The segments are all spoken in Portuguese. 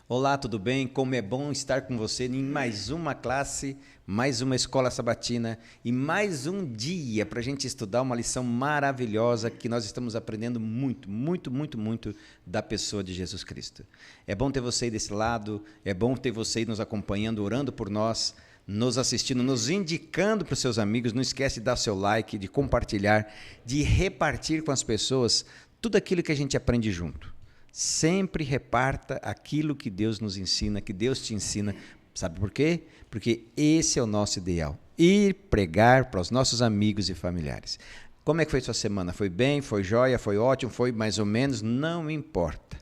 Olá, tudo bem? Como é bom estar com você em mais uma classe, mais uma escola sabatina e mais um dia para a gente estudar uma lição maravilhosa que nós estamos aprendendo muito da pessoa de Jesus Cristo. É bom ter você aí desse lado, é bom ter você aí nos acompanhando, orando por nós, nos assistindo, nos indicando para os seus amigos. Não esquece de dar seu like, de compartilhar, de repartir com as pessoas tudo aquilo que a gente aprende junto. Sempre reparta aquilo que Deus nos ensina, que Deus te ensina. Sabe por quê? Porque esse é o nosso ideal. Ir pregar para os nossos amigos e familiares. Como é que foi sua semana? Foi bem? Foi jóia? Foi ótimo? Foi mais ou menos? Não importa.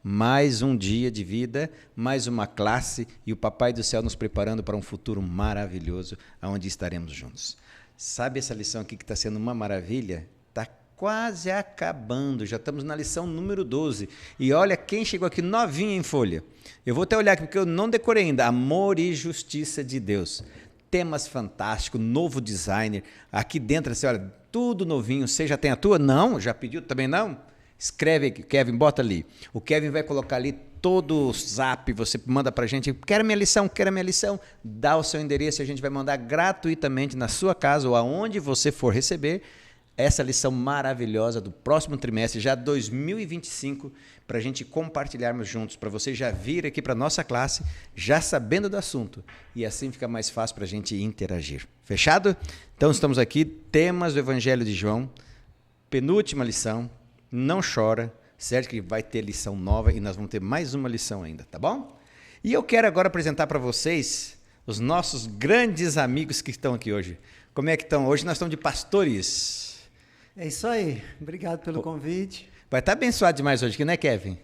Mais um dia de vida, mais uma classe e o Papai do Céu nos preparando para um futuro maravilhoso, onde estaremos juntos. Sabe essa lição aqui que está sendo uma maravilha? Está quase acabando, já estamos na lição número 12. E olha quem chegou aqui novinho em folha. Eu vou até olhar aqui porque eu não decorei ainda. Amor e justiça de Deus. Temas fantásticos, novo designer. Aqui dentro, assim, olha, tudo novinho. Você já tem a tua? Não? Já pediu também não? Escreve aqui, Kevin, bota ali. O Kevin vai colocar ali todo o zap, você manda pra gente, quero minha lição, dá o seu endereço e a gente vai mandar gratuitamente na sua casa ou aonde você for receber essa lição maravilhosa do próximo trimestre, já 2025, para a gente compartilharmos juntos, para você já vir aqui para a nossa classe, já sabendo do assunto, e assim fica mais fácil para a gente interagir. Fechado? Então estamos aqui, temas do Evangelho de João, penúltima lição, não chora, certo que vai ter lição nova e nós vamos ter mais uma lição ainda, tá bom? E eu quero agora apresentar para vocês os nossos grandes amigos que estão aqui hoje. Como é que estão? Hoje nós estamos de pastores. É isso aí. Obrigado pelo convite. Vai estar abençoado demais hoje aqui, né, Kevin?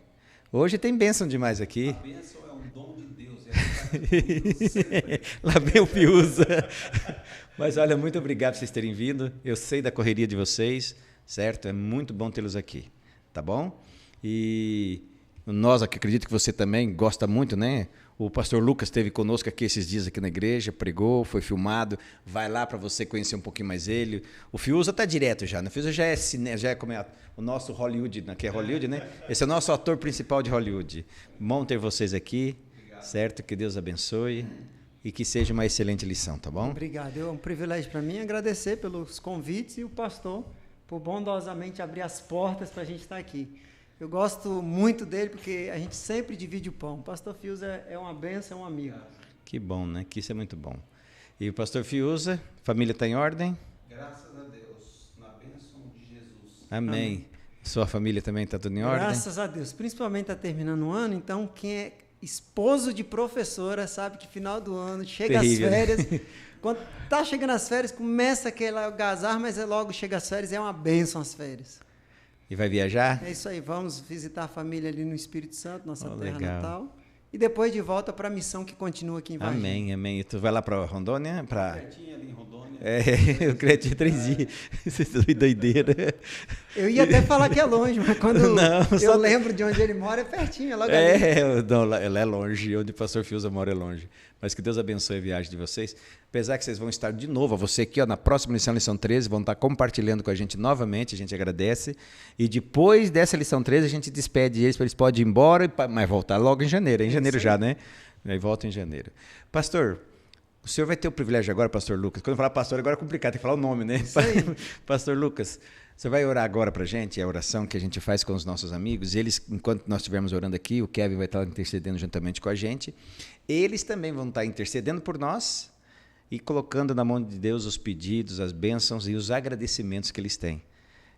Hoje tem bênção demais aqui. A bênção é um dom de Deus. Lá vem o Fiuza. Mas olha, muito obrigado por vocês terem vindo. Eu sei da correria de vocês, certo? É muito bom tê-los aqui, tá bom? E nós aqui, acredito que você também gosta muito, né? O pastor Lucas esteve conosco aqui esses dias aqui na igreja, pregou, foi filmado, vai lá para você conhecer um pouquinho mais ele. O Fiuza está direto já, né? O Fiuza já é cinema, já é como é o nosso Hollywood, né? Que é Hollywood, né? Esse é o nosso ator principal de Hollywood. Bom ter vocês aqui, obrigado. Certo? Que Deus abençoe e que seja uma excelente lição, tá bom? Obrigado, é um privilégio para mim agradecer pelos convites e o pastor por bondosamente abrir as portas para a gente estar aqui. Eu gosto muito dele porque a gente sempre divide o pão. O pastor Fiuza é uma bênção, é um amigo. Que bom, né? Que isso é muito bom. E o pastor Fiuza, família está em ordem? Graças a Deus, na bênção de Jesus. Amém. Amém. Sua família também está tudo em ordem? Graças a Deus. Principalmente está terminando o ano, então quem é esposo de professora sabe que final do ano chega terrível, as férias. Né? Quando está chegando as férias, começa aquele algazarra, mas logo chega as férias, é uma bênção as férias. E vai viajar? É isso aí, vamos visitar a família ali no Espírito Santo, nossa terra legal. natal. E depois de volta para a missão que continua aqui em Varginha. Amém, amém. E tu vai lá para Rondônia? Cretinho ali em Rondônia. É, o Cretinho 3 dias. Vocês estão doideira. Eu ia até falar que é longe, mas quando não, eu lembro de onde ele mora, é pertinho, é logo ali. Não, ela é longe, onde o pastor Fiuza mora é longe. Mas que Deus abençoe a viagem de vocês. Apesar que vocês vão estar de novo, você aqui ó, na próxima lição 13, vão estar compartilhando com a gente novamente, a gente agradece. E depois dessa lição 13, a gente despede eles, para eles podem ir embora, mas voltar logo em janeiro. É em janeiro já, né? Aí volta em janeiro. Pastor, o senhor vai ter o privilégio agora, pastor Lucas. Quando eu falar pastor, agora é complicado, tem que falar o nome, né? Isso aí. Pastor Lucas, você vai orar agora para a gente, é a oração que a gente faz com os nossos amigos. Eles, enquanto nós estivermos orando aqui, o Kevin vai estar intercedendo juntamente com a gente. Eles também vão estar intercedendo por nós e colocando na mão de Deus os pedidos, as bênçãos e os agradecimentos que eles têm.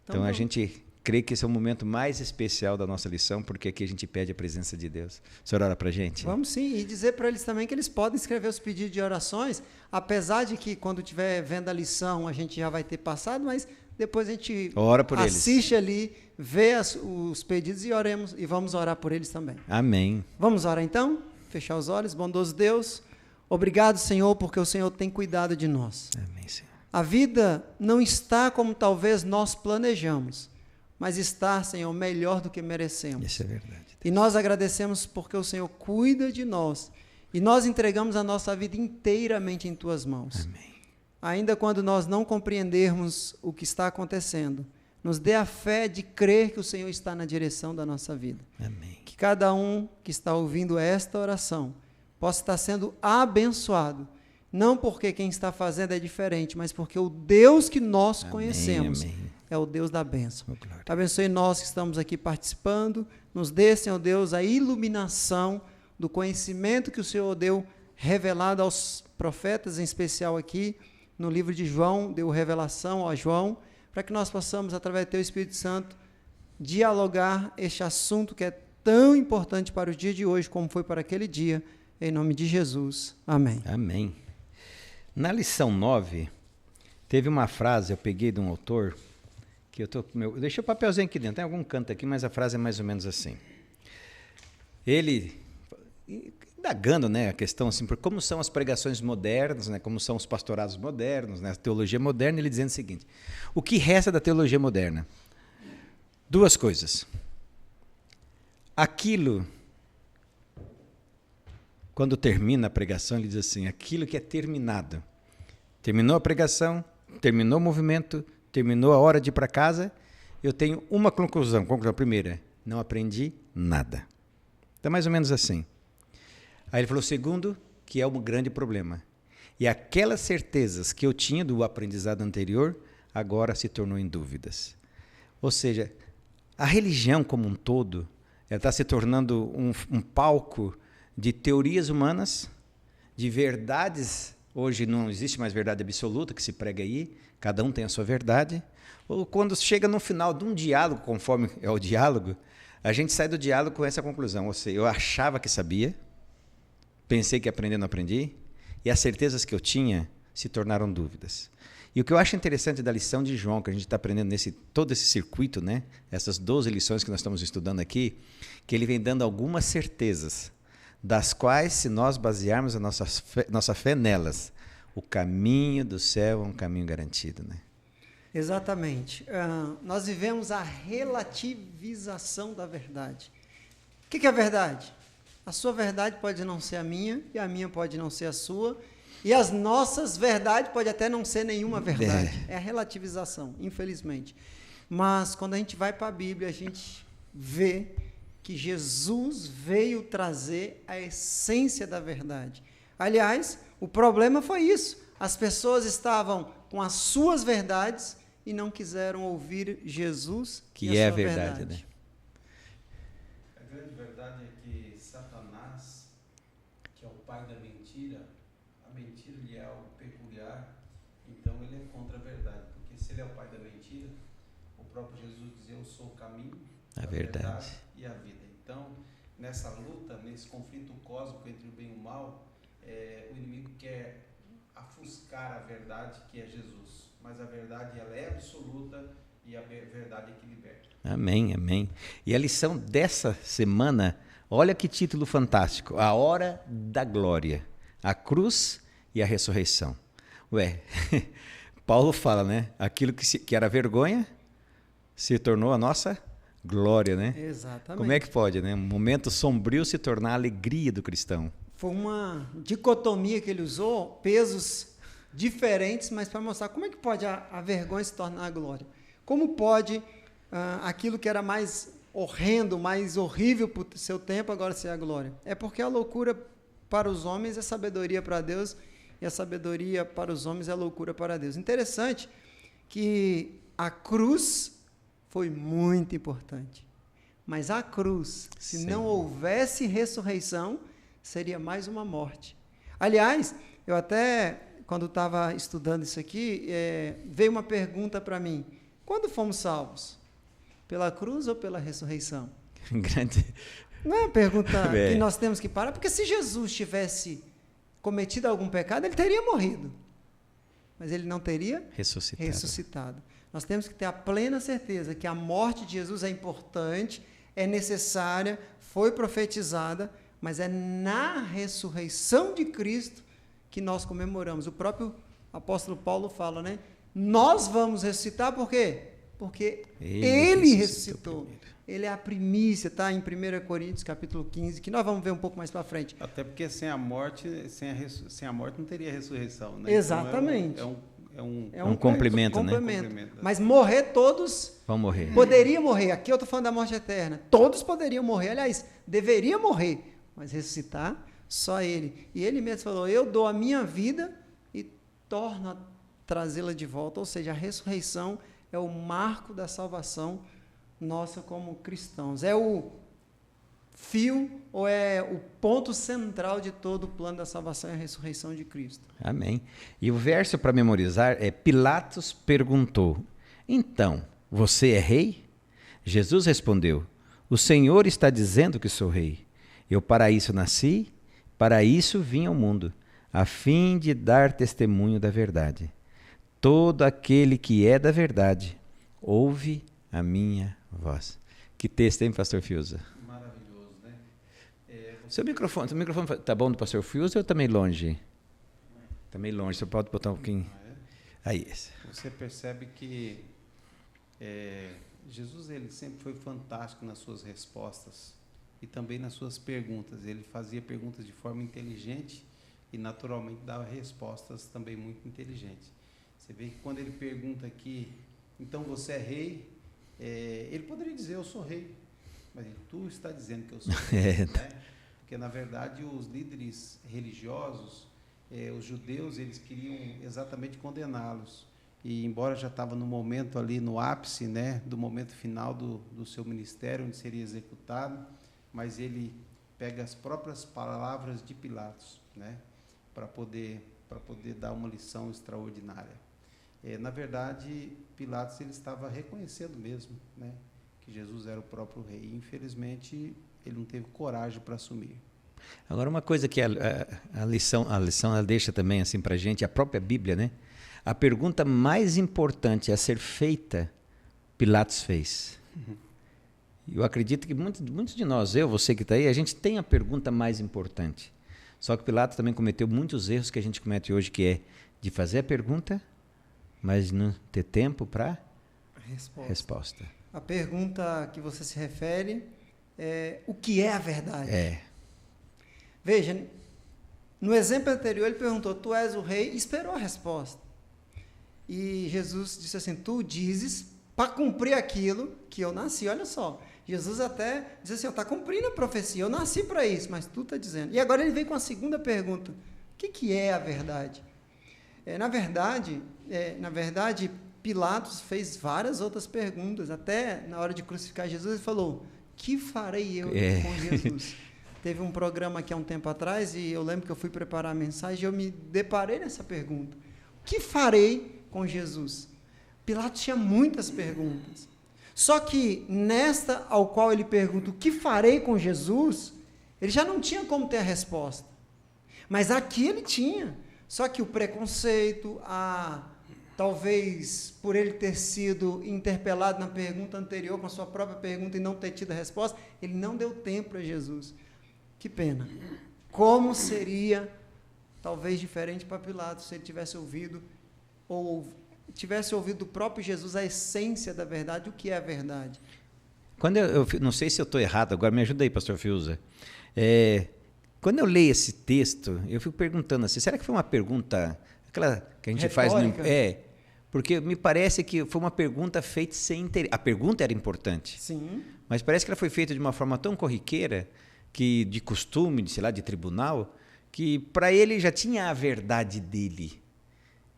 Então a gente crê que esse é o momento mais especial da nossa lição, porque aqui a gente pede a presença de Deus. O senhor ora para a gente? Vamos sim, e dizer para eles também que eles podem escrever os pedidos de orações, apesar de que quando estiver vendo a lição a gente já vai ter passado, mas depois a gente ora por assiste eles. Ali, vê os pedidos e oremos e vamos orar por eles também. Amém. Vamos orar então? Fechar os olhos, bondoso Deus. Obrigado, Senhor, porque o Senhor tem cuidado de nós. Amém, Senhor. A vida não está como talvez nós planejamos, mas está, Senhor, melhor do que merecemos. Isso é verdade. E nós agradecemos porque o Senhor cuida de nós e nós entregamos a nossa vida inteiramente em Tuas mãos. Amém. Ainda quando nós não compreendermos o que está acontecendo, nos dê a fé de crer que o Senhor está na direção da nossa vida. Amém. Que cada um que está ouvindo esta oração possa estar sendo abençoado, não porque quem está fazendo é diferente, mas porque o Deus que nós conhecemos é o Deus da bênção. Abençoe nós que estamos aqui participando, nos dê, Senhor Deus, a iluminação do conhecimento que o Senhor deu revelado aos profetas, em especial aqui no livro de João, deu revelação a João, para que nós possamos, através do Teu Espírito Santo, dialogar este assunto que é tão importante para o dia de hoje, como foi para aquele dia, em nome de Jesus. Amém. Amém. Na lição 9, teve uma frase, eu peguei de um autor, que eu deixei o papelzinho aqui dentro, tem algum canto aqui, mas a frase é mais ou menos assim. Ele, indagando, né, a questão assim, por como são as pregações modernas, né, como são os pastorados modernos, né, a teologia moderna, ele dizendo o seguinte: o que resta da teologia moderna? Duas coisas. Aquilo, quando termina a pregação, ele diz assim, aquilo que é terminado. Terminou a pregação, terminou o movimento, terminou a hora de ir para casa, eu tenho uma conclusão. Conclusão primeira, não aprendi nada. Então, mais ou menos assim. Aí ele falou, segundo, que é um grande problema. E aquelas certezas que eu tinha do aprendizado anterior, agora se tornou em dúvidas. Ou seja, a religião como um todo, ela está se tornando um palco de teorias humanas, de verdades. Hoje não existe mais verdade absoluta que se prega aí, cada um tem a sua verdade. Ou quando chega no final de um diálogo, conforme é o diálogo, a gente sai do diálogo com essa conclusão. Ou seja, eu achava que sabia, pensei que aprender, não aprendi, e as certezas que eu tinha se tornaram dúvidas. E o que eu acho interessante da lição de João, que a gente está aprendendo todo esse circuito, né? Essas 12 lições que nós estamos estudando aqui, que ele vem dando algumas certezas, das quais, se nós basearmos a nossa fé nelas, o caminho do céu é um caminho garantido, né? Exatamente. Nós vivemos a relativização da verdade. O que é a verdade? A sua verdade pode não ser a minha, e a minha pode não ser a sua, e as nossas verdades pode até não ser nenhuma verdade. É a relativização, infelizmente. Mas quando a gente vai para a Bíblia, a gente vê que Jesus veio trazer a essência da verdade. Aliás, o problema foi isso. As pessoas estavam com as suas verdades e não quiseram ouvir Jesus, que é a verdade, né? A grande verdade é que Satanás, que é o pai da mentira, a mentira lhe é algo peculiar, então ele é contra a verdade, porque se ele é o pai da mentira, o próprio Jesus dizia, eu sou o caminho, a verdade e a vida. Então, nessa luta, nesse conflito cósmico entre o bem e o mal, o inimigo quer ofuscar a verdade, que é Jesus. Mas a verdade, ela é absoluta e a verdade é que liberta. Amém, amém. E a lição dessa semana, olha que título fantástico. A hora da glória. A cruz e a ressurreição. Paulo fala, né? Aquilo que era vergonha se tornou a nossa glória, né? Exatamente. Como é que pode, né? Um momento sombrio se tornar a alegria do cristão. Foi uma dicotomia que ele usou, pesos diferentes, mas para mostrar como é que pode a vergonha se tornar a glória. Como pode aquilo que era mais horrendo, mais horrível para o seu tempo, agora ser a glória? É porque a loucura para os homens é sabedoria para Deus, e a sabedoria para os homens é loucura para Deus. Interessante que a cruz foi muito importante. Mas a cruz, se não houvesse ressurreição, seria mais uma morte. Aliás, eu até, quando estava estudando isso aqui, veio uma pergunta para mim. Quando fomos salvos? Pela cruz ou pela ressurreição? Grande. Não é uma pergunta que nós temos que parar, porque se Jesus tivesse cometido algum pecado, ele teria morrido. Mas ele não teria ressuscitado. Nós temos que ter a plena certeza que a morte de Jesus é importante, é necessária, foi profetizada, mas é na ressurreição de Cristo que nós comemoramos. O próprio apóstolo Paulo fala, né? Nós vamos ressuscitar por quê? Porque ele ressuscitou. Ele é a primícia, tá? Em 1 Coríntios, capítulo 15, que nós vamos ver um pouco mais para frente. Até porque sem a morte não teria ressurreição, né? Exatamente. Então É um complemento, né? Mas morrer todos... Vão morrer. Poderia morrer. Aqui eu estou falando da morte eterna. Todos poderiam morrer. Aliás, deveria morrer. Mas ressuscitar, só ele. E ele mesmo falou, eu dou a minha vida e torno a trazê-la de volta. Ou seja, a ressurreição é o marco da salvação nossa como cristãos. É o fio ou é o ponto central de todo o plano da salvação, é a ressurreição de Cristo. Amém. E o verso para memorizar é: Pilatos perguntou, então, você é rei? Jesus respondeu, o Senhor está dizendo que sou rei. Eu para isso nasci, para isso vim ao mundo, a fim de dar testemunho da verdade. Todo aquele que é da verdade, ouve a minha voz. Que texto, hein, pastor Fiuza? Maravilhoso, né? Seu microfone tá bom do pastor Fiuza ou tá meio longe? Tá meio longe, você pode botar um pouquinho. Aí, esse. Você percebe que Jesus, ele sempre foi fantástico nas suas respostas e também nas suas perguntas. Ele fazia perguntas de forma inteligente e naturalmente dava respostas também muito inteligentes. Você vê que quando ele pergunta aqui, então você é rei, ele poderia dizer, eu sou rei, mas tu está dizendo que eu sou rei, né? Porque na verdade os líderes religiosos, os judeus, eles queriam exatamente condená-los. E embora já estava no momento ali, no ápice, né, do momento final do seu ministério, onde seria executado, mas ele pega as próprias palavras de Pilatos, né, para poder dar uma lição extraordinária. Na verdade, Pilatos ele estava reconhecendo mesmo, né, que Jesus era o próprio rei. E, infelizmente, ele não teve coragem para assumir. Agora, uma coisa que a lição ela deixa também assim para a gente, a própria Bíblia, né? A pergunta mais importante a ser feita, Pilatos fez. Eu acredito que muitos de nós, você que está aí, a gente tem a pergunta mais importante. Só que Pilatos também cometeu muitos erros que a gente comete hoje, que é de fazer a pergunta, mas não ter tempo para resposta. A pergunta que você se refere é o que é a verdade? Veja, no exemplo anterior ele perguntou, tu és o rei, e esperou a resposta. E Jesus disse assim, tu dizes para cumprir aquilo que eu nasci. Olha só, Jesus até diz assim, está cumprindo a profecia, eu nasci para isso, mas tu está dizendo. E agora ele vem com a segunda pergunta, o que é a verdade? Na verdade, Pilatos fez várias outras perguntas, até na hora de crucificar Jesus, ele falou, que farei eu com Jesus? Teve um programa aqui há um tempo atrás, e eu lembro que eu fui preparar a mensagem, e eu me deparei nessa pergunta, o que farei com Jesus? Pilatos tinha muitas perguntas, só que nesta ao qual ele pergunta, o que farei com Jesus? Ele já não tinha como ter a resposta, mas aqui ele tinha, só que o preconceito, talvez por ele ter sido interpelado na pergunta anterior, com a sua própria pergunta e não ter tido a resposta, ele não deu tempo para Jesus. Que pena. Como seria, talvez, diferente para Pilatos se ele tivesse ouvido, ou tivesse ouvido do próprio Jesus a essência da verdade, o que é a verdade? Quando eu não sei se eu estou errado, agora me ajuda aí, pastor Fiuza. Quando eu leio esse texto, eu fico perguntando assim, será que foi uma pergunta, aquela que a gente retórica? faz... porque me parece que foi uma pergunta feita sem interesse. A pergunta era importante. Sim. Mas parece que ela foi feita de uma forma tão corriqueira, que de costume, de tribunal, que para ele já tinha a verdade dele.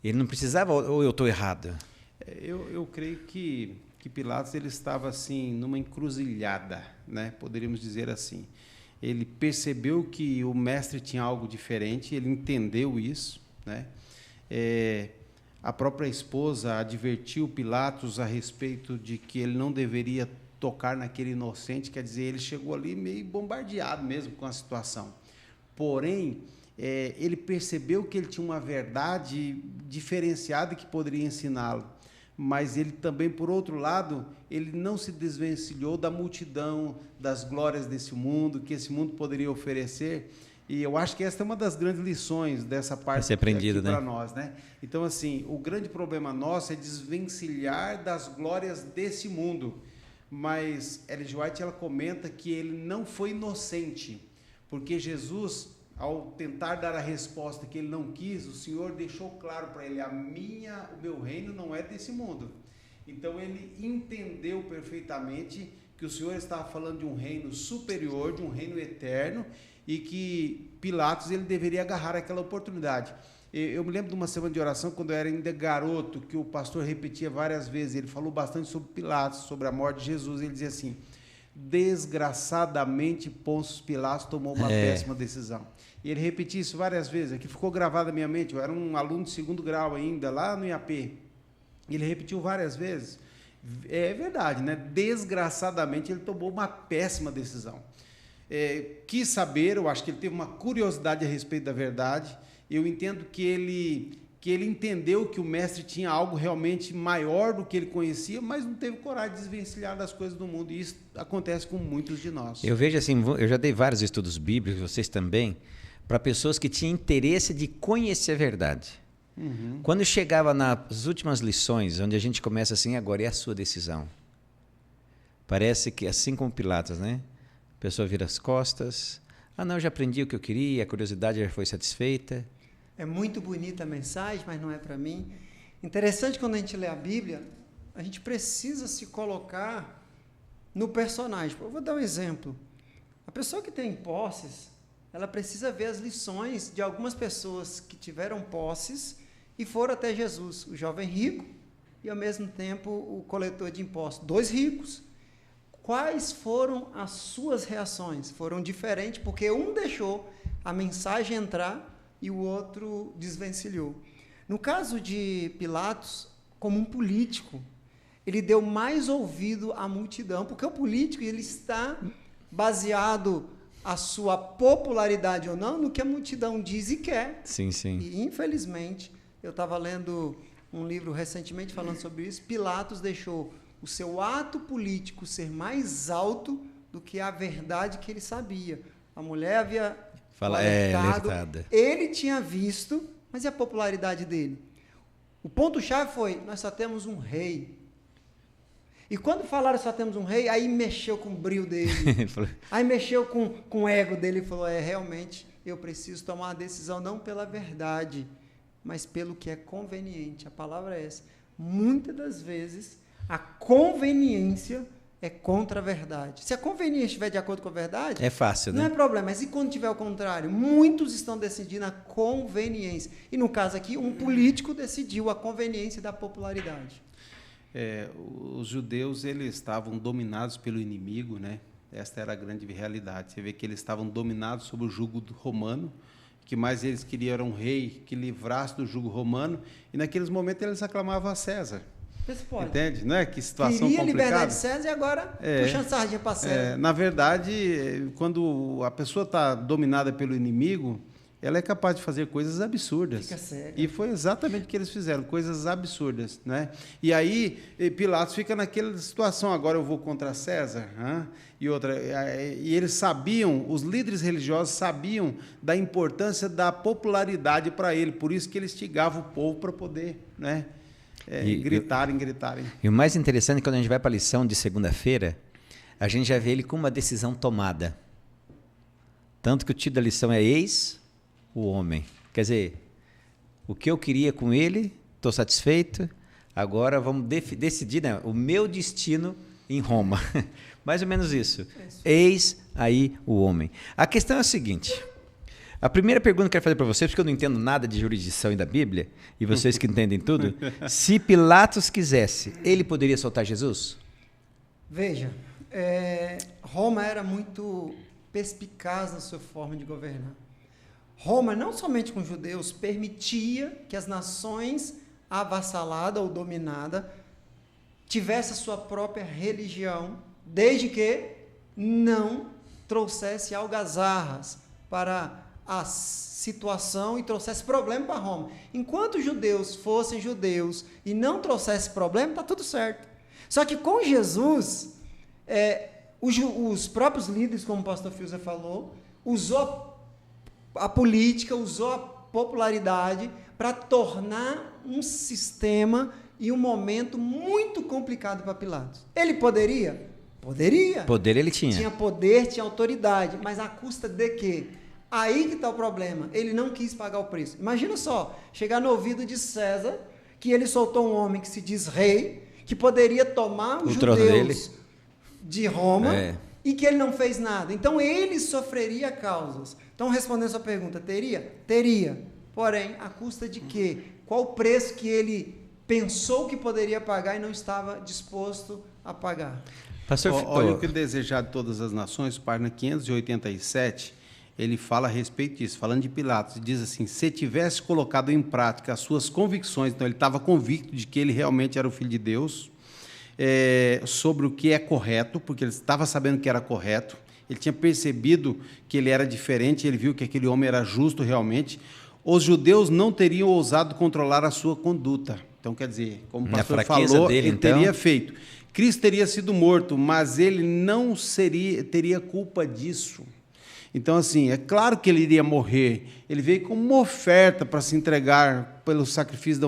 Ele não precisava, ou eu estou errado? Eu creio que Pilatos ele estava assim numa encruzilhada, né? Poderíamos dizer assim. Ele percebeu que o mestre tinha algo diferente, ele entendeu isso, né? A própria esposa advertiu Pilatos a respeito de que ele não deveria tocar naquele inocente, quer dizer, ele chegou ali meio bombardeado mesmo com a situação. Porém, ele percebeu que ele tinha uma verdade diferenciada que poderia ensiná-lo, mas ele também, por outro lado, ele não se desvencilhou da multidão, das glórias desse mundo, que esse mundo poderia oferecer, e eu acho que essa é uma das grandes lições dessa parte aqui para nós, né? Então, assim, o grande problema nosso é desvencilhar das glórias desse mundo, mas Ellen G. White ela comenta que ele não foi inocente, porque Jesus, ao tentar dar a resposta que ele não quis, o Senhor deixou claro para ele, o meu reino não é desse mundo. Então ele entendeu perfeitamente que o Senhor estava falando de um reino superior, de um reino eterno, e que Pilatos ele deveria agarrar aquela oportunidade. Eu me lembro de uma semana de oração, quando eu era ainda garoto, que o pastor repetia várias vezes, ele falou bastante sobre Pilatos, sobre a morte de Jesus, ele dizia assim, desgraçadamente Pôncio Pilatos tomou uma péssima decisão. E ele repetia isso várias vezes, aqui ficou gravado na minha mente, eu era um aluno de 2º grau ainda, lá no IAP, ele repetiu várias vezes, é verdade, né? Desgraçadamente ele tomou uma péssima decisão. Quis saber, eu acho que ele teve uma curiosidade a respeito da verdade, eu entendo que ele entendeu que o mestre tinha algo realmente maior do que ele conhecia, mas não teve coragem de desvencilhar das coisas do mundo, e isso acontece com muitos de nós. Eu vejo assim, eu já dei vários estudos bíblicos, vocês também, para pessoas que tinham interesse de conhecer a verdade. Uhum. Quando chegava nas últimas lições, onde a gente começa assim, agora é a sua decisão. Parece que, assim como Pilatos, né? A pessoa vira as costas, não, eu já aprendi o que eu queria, a curiosidade já foi satisfeita. É muito bonita a mensagem, mas não é para mim. Interessante, quando a gente lê a Bíblia, a gente precisa se colocar no personagem. Eu vou dar um exemplo. A pessoa que tem posses, ela precisa ver as lições de algumas pessoas que tiveram posses e foram até Jesus. O jovem rico e, ao mesmo tempo, o coletor de impostos. 2 ricos. Quais foram as suas reações? Foram diferentes, porque um deixou a mensagem entrar e o outro desvencilhou. No caso de Pilatos, como um político, ele deu mais ouvido à multidão, porque o político ele está baseado a sua popularidade ou não no que a multidão diz e quer. Sim, sim. E, infelizmente, eu estava lendo um livro recentemente falando sobre isso, Pilatos deixou o seu ato político ser mais alto do que a verdade que ele sabia. A mulher havia alertada, ele tinha visto, mas e a popularidade dele? O ponto-chave foi, nós só temos um rei. E quando falaram só temos um rei, aí mexeu com o brio dele. Aí mexeu com o ego dele e falou, realmente, eu preciso tomar uma decisão não pela verdade, mas pelo que é conveniente. A palavra é essa. Muitas das vezes, a conveniência é contra a verdade. Se a conveniência estiver de acordo com a verdade, é fácil, né? Não é problema. Mas e quando tiver o contrário? Muitos estão decidindo a conveniência. E no caso aqui, um político decidiu a conveniência da popularidade. Os judeus eles estavam dominados pelo inimigo, né? Esta era a grande realidade. Você vê que eles estavam dominados sob o jugo romano, que mais eles queriam era um rei que livrasse do jugo romano, e naqueles momentos eles aclamavam a César. Entende? Não é? Que situação queria complicada. Liberdade de César e agora puxando sardinha para César. Na verdade, quando a pessoa está dominada pelo inimigo, ela é capaz de fazer coisas absurdas. Fica sério. E foi exatamente o que eles fizeram, coisas absurdas, né? E aí Pilatos fica naquela situação, agora eu vou contra César, e eles sabiam, os líderes religiosos sabiam da importância da popularidade para ele, por isso que ele instigava o povo para poder, né? Gritarem. E o mais interessante é que quando a gente vai para a lição de segunda-feira, a gente já vê ele com uma decisão tomada. Tanto que o título da lição é Eis o Homem. Quer dizer, o que eu queria com ele, estou satisfeito, agora vamos decidir, né, o meu destino em Roma. Mais ou menos isso. Eis aí o homem. A questão é a seguinte... A primeira pergunta que eu quero fazer para vocês, porque eu não entendo nada de jurisdição e da Bíblia, e vocês que entendem tudo, se Pilatos quisesse, ele poderia soltar Jesus? Veja, Roma era muito perspicaz na sua forma de governar. Roma, não somente com judeus, permitia que as nações avassaladas ou dominadas tivessem a sua própria religião, desde que não trouxesse algazarras para a situação e trouxesse problema para Roma. Enquanto os judeus fossem judeus e não trouxesse problema, está tudo certo. Só que com Jesus, os próprios líderes, como o pastor Filza falou, usou a política, usou a popularidade para tornar um sistema e um momento muito complicado para Pilatos. Ele poderia? Poderia. Poder ele tinha. Tinha poder, tinha autoridade, mas à custa de quê? Aí que está o problema. Ele não quis pagar o preço. Imagina só, chegar no ouvido de César, que ele soltou um homem que se diz rei, que poderia tomar os judeus de Roma, e que ele não fez nada. Então, ele sofreria causas. Então, respondendo a sua pergunta, teria? Teria. Porém, à custa de quê? Qual o preço que ele pensou que poderia pagar e não estava disposto a pagar? Pastor, olha o que desejar de todas as nações, página 587, ele fala a respeito disso, falando de Pilatos, diz assim, se tivesse colocado em prática as suas convicções, então ele estava convicto de que ele realmente era o Filho de Deus, sobre o que é correto, porque ele estava sabendo que era correto, ele tinha percebido que ele era diferente, ele viu que aquele homem era justo realmente, os judeus não teriam ousado controlar a sua conduta. Então, quer dizer, como o pastor falou, ele teria feito. Cristo teria sido morto, mas ele não teria culpa disso. Então, assim, é claro que ele iria morrer. Ele veio como uma oferta para se entregar pelo sacrifício,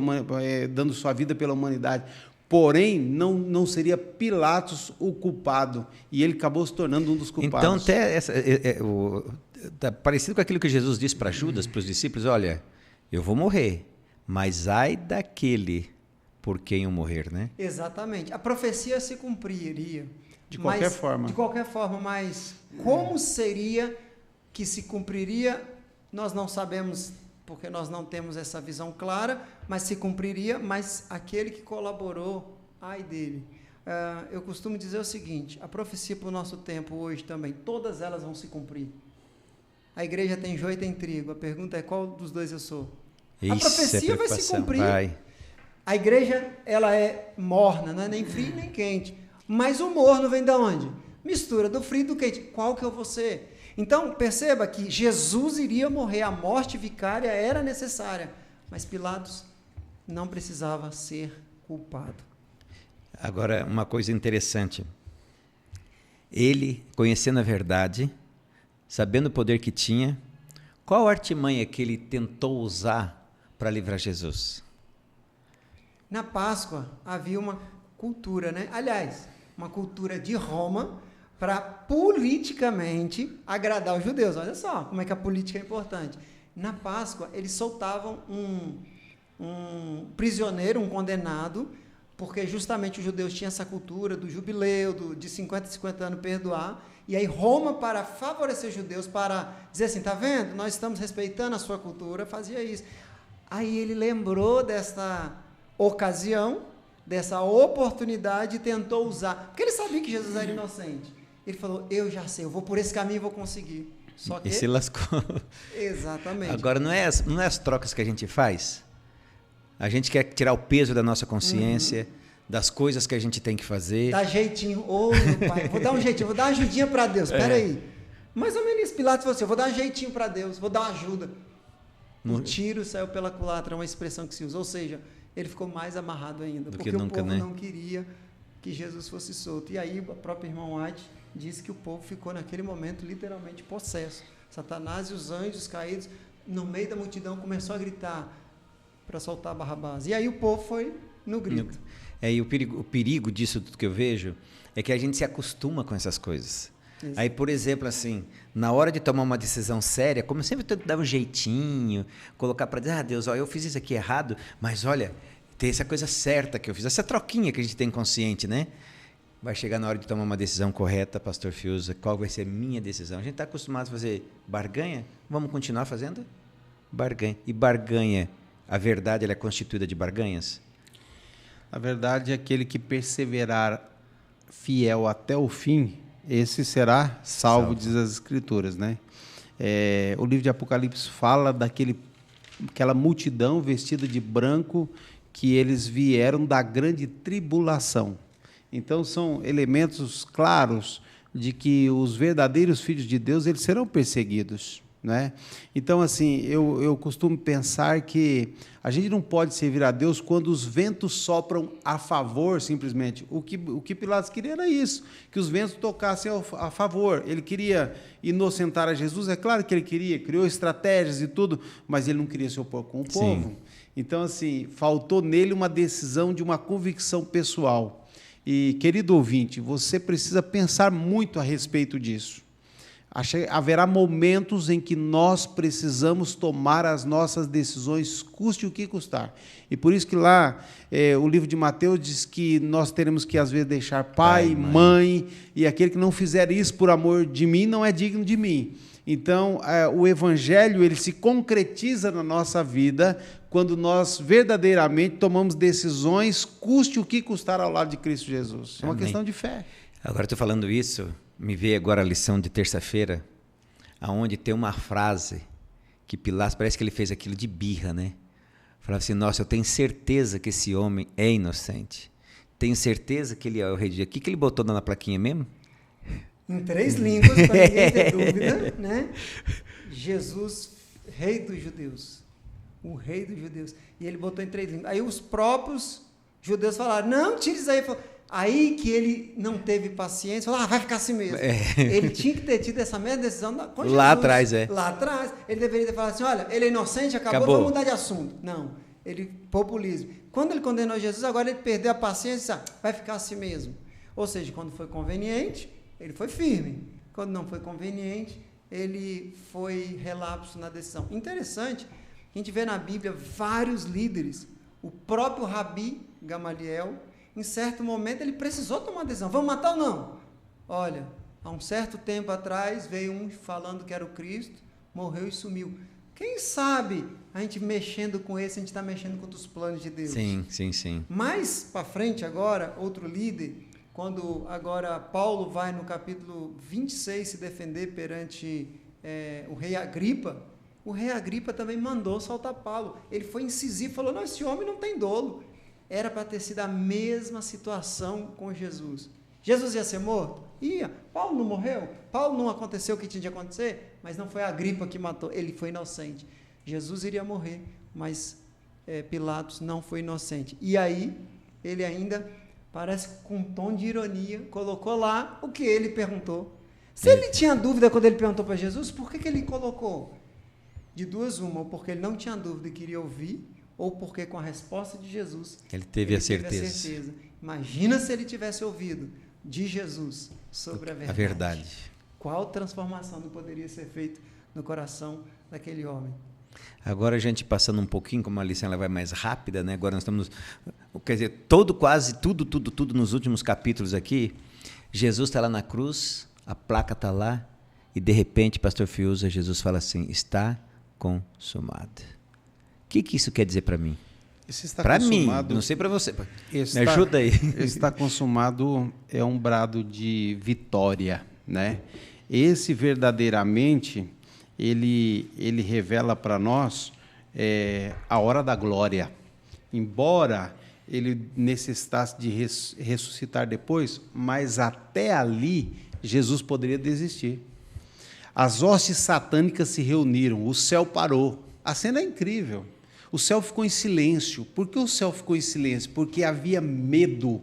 dando sua vida pela humanidade. Porém, não seria Pilatos o culpado. E ele acabou se tornando um dos culpados. Então, até tá parecido com aquilo que Jesus disse para Judas, para os discípulos, olha, eu vou morrer, mas ai daquele por quem eu morrer, né? Exatamente. A profecia se cumpriria. De qualquer forma. De qualquer forma, mas como seria que se cumpriria, nós não sabemos, porque nós não temos essa visão clara, mas se cumpriria, mas aquele que colaborou, ai dele. Eu costumo dizer o seguinte, a profecia para o nosso tempo hoje também, todas elas vão se cumprir. A igreja tem joio e tem trigo, a pergunta é qual dos dois eu sou? A profecia vai se cumprir. A igreja, ela é morna, não é nem fria nem quente. Mas o morno vem de onde? Mistura do frio e do quente. Qual que eu vou ser? Então, perceba que Jesus iria morrer, a morte vicária era necessária, mas Pilatos não precisava ser culpado. Agora, uma coisa interessante. Ele, conhecendo a verdade, sabendo o poder que tinha, qual artimanha que ele tentou usar para livrar Jesus? Na Páscoa havia uma cultura, né? Aliás, uma cultura de Roma para politicamente agradar os judeus. Olha só como é que a política é importante. Na Páscoa, eles soltavam um prisioneiro, um condenado, porque justamente os judeus tinham essa cultura do jubileu, de 50 em 50 anos perdoar, e aí Roma, para favorecer os judeus, para dizer assim, tá vendo? Nós estamos respeitando a sua cultura, fazia isso. Aí ele lembrou dessa ocasião, dessa oportunidade, e tentou usar, porque ele sabia que Jesus era inocente. Ele falou, eu já sei, eu vou por esse caminho e vou conseguir. Só que... E se lascou. Exatamente. Agora, não é as trocas que a gente faz? A gente quer tirar o peso da nossa consciência, das coisas que a gente tem que fazer. Dá jeitinho. Meu pai, vou dar um jeitinho, vou dar uma ajudinha para Deus. Espera aí. Mais ou menos isso, Pilatos falou assim, eu vou dar um jeitinho para Deus, vou dar uma ajuda. O tiro saiu pela culatra, é uma expressão que se usa. Ou seja, ele ficou mais amarrado ainda, porque o povo não queria que Jesus fosse solto. E aí, o próprio irmão White disse que o povo ficou naquele momento literalmente possesso. Satanás e os anjos caídos, no meio da multidão, começou a gritar para soltar Barrabás. E aí o povo foi no grito. E o perigo disso tudo que eu vejo é que a gente se acostuma com essas coisas. Isso. Aí, por exemplo, assim, na hora de tomar uma decisão séria, como eu sempre tento dar um jeitinho, colocar para dizer, Deus, ó, eu fiz isso aqui errado, mas olha, tem essa coisa certa que eu fiz, essa troquinha que a gente tem consciente, né? Vai chegar na hora de tomar uma decisão correta, Pastor Fiuza, qual vai ser a minha decisão? A gente está acostumado a fazer barganha, vamos continuar fazendo barganha. E barganha, a verdade, ela é constituída de barganhas? A verdade é aquele que perseverar fiel até o fim, esse será salvo, diz as Escrituras, né? O livro de Apocalipse fala daquela multidão vestida de branco, que eles vieram da grande tribulação. Então, são elementos claros de que os verdadeiros filhos de Deus, eles serão perseguidos, né? Então, assim, eu costumo pensar que a gente não pode servir a Deus quando os ventos sopram a favor, simplesmente. O que Pilatos queria era isso, que os ventos tocassem a favor. Ele queria inocentar a Jesus, é claro que ele queria, criou estratégias e tudo, mas ele não queria se opor com o povo. Sim. Então, assim, faltou nele uma decisão de uma convicção pessoal. E, querido ouvinte, você precisa pensar muito a respeito disso. Haverá momentos em que nós precisamos tomar as nossas decisões, custe o que custar. E por isso que lá o livro de Mateus diz que nós teremos que, às vezes, deixar pai, mãe, e aquele que não fizer isso por amor de mim não é digno de mim. Então, o Evangelho ele se concretiza na nossa vida quando nós verdadeiramente tomamos decisões, custe o que custar ao lado de Cristo Jesus. É uma questão de fé. Agora, estou falando isso, me veio agora a lição de terça-feira, aonde tem uma frase que Pilatos, parece que ele fez aquilo de birra, né? Falava assim, nossa, eu tenho certeza que esse homem é inocente. Tenho certeza que ele é o rei de Deus. O que ele botou na plaquinha mesmo? Em 3 línguas, para ninguém ter dúvida, né? Jesus, rei dos judeus. O rei dos judeus. E ele botou em 3 línguas. Aí os próprios judeus falaram, não, tira isso aí. Aí que ele não teve paciência, falou, vai ficar assim mesmo. Ele tinha que ter tido essa mesma decisão com Jesus. Lá atrás, Lá atrás. Ele deveria ter falado assim, olha, ele é inocente, acabou. Vamos mudar de assunto. Não, populismo. Quando ele condenou Jesus, agora ele perdeu a paciência, vai ficar assim mesmo. Ou seja, quando foi conveniente, ele foi firme. Quando não foi conveniente, ele foi relapso na decisão. Interessante, a gente vê na Bíblia vários líderes. O próprio Rabi Gamaliel, em certo momento, ele precisou tomar uma decisão. Vamos matar ou não? Olha, há um certo tempo atrás, veio um falando que era o Cristo, morreu e sumiu. Quem sabe a gente mexendo com esse, a gente está mexendo com os planos de Deus. Sim, sim, sim. Mais para frente agora, outro líder, quando agora Paulo vai no capítulo 26 se defender perante o rei Agripa, o rei Agripa também mandou soltar Paulo. Ele foi incisivo, falou, não, esse homem não tem dolo. Era para ter sido a mesma situação com Jesus. Jesus ia ser morto? Ia. Paulo não morreu? Paulo não aconteceu o que tinha de acontecer? Mas não foi a Agripa que matou, ele foi inocente. Jesus iria morrer, mas Pilatos não foi inocente. E aí, ele ainda, parece com um tom de ironia, colocou lá o que ele perguntou. Se ele tinha dúvida quando ele perguntou para Jesus, por que ele colocou? De duas uma, ou porque ele não tinha dúvida e queria ouvir, ou porque com a resposta de Jesus, ele teve a certeza. Imagina se ele tivesse ouvido de Jesus sobre a verdade. Qual transformação não poderia ser feita no coração daquele homem? Agora a gente passando um pouquinho, como a lição ela vai mais rápida, né? Agora nós estamos, quer dizer, quase tudo nos últimos capítulos aqui. Jesus está lá na cruz, a placa está lá, e de repente, pastor Fiuza, Jesus fala assim, está consumado. O que isso quer dizer para mim? Para mim, não sei para você. Me ajuda aí. Está consumado é um brado de vitória, né? Esse verdadeiramente ele revela para nós a hora da glória. Embora ele necessitasse de ressuscitar depois, mas até ali Jesus poderia desistir. As hostes satânicas se reuniram, o céu parou. A cena é incrível. O céu ficou em silêncio. Por que o céu ficou em silêncio? Porque havia medo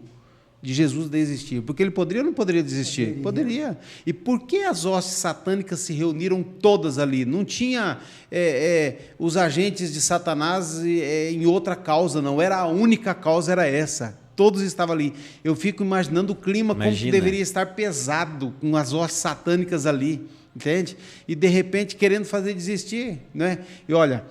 de Jesus desistir. Porque ele poderia ou não poderia desistir? Poderia. E por que as hostes satânicas se reuniram todas ali? Não tinha os agentes de Satanás em outra causa, não. Era a única causa, era essa. Todos estavam ali. Eu fico imaginando o clima como que deveria estar pesado, com as hostes satânicas ali. Entende? E, de repente, querendo fazer desistir. Né? E, olha,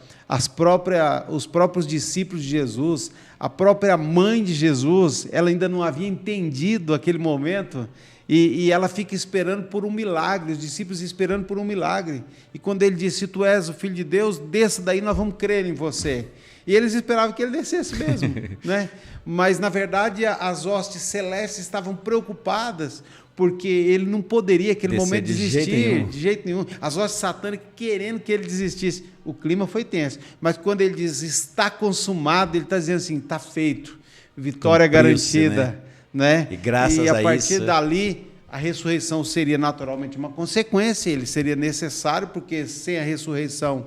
os próprios discípulos de Jesus, a própria mãe de Jesus, ela ainda não havia entendido aquele momento e ela fica esperando por um milagre, os discípulos esperando por um milagre. E quando ele disse, se tu és o Filho de Deus, desça daí, nós vamos crer em você. E eles esperavam que ele descesse mesmo. Né? Mas, na verdade, as hostes celestes estavam preocupadas, porque ele não poderia, naquele momento, desistir, de jeito nenhum. As hostes satânicas querendo que ele desistisse. O clima foi tenso. Mas quando ele diz, está consumado, ele está dizendo assim, está feito. Vitória garantida. Né? E graças a isso... E a partir dali, a ressurreição seria naturalmente uma consequência, ele seria necessário, porque sem a ressurreição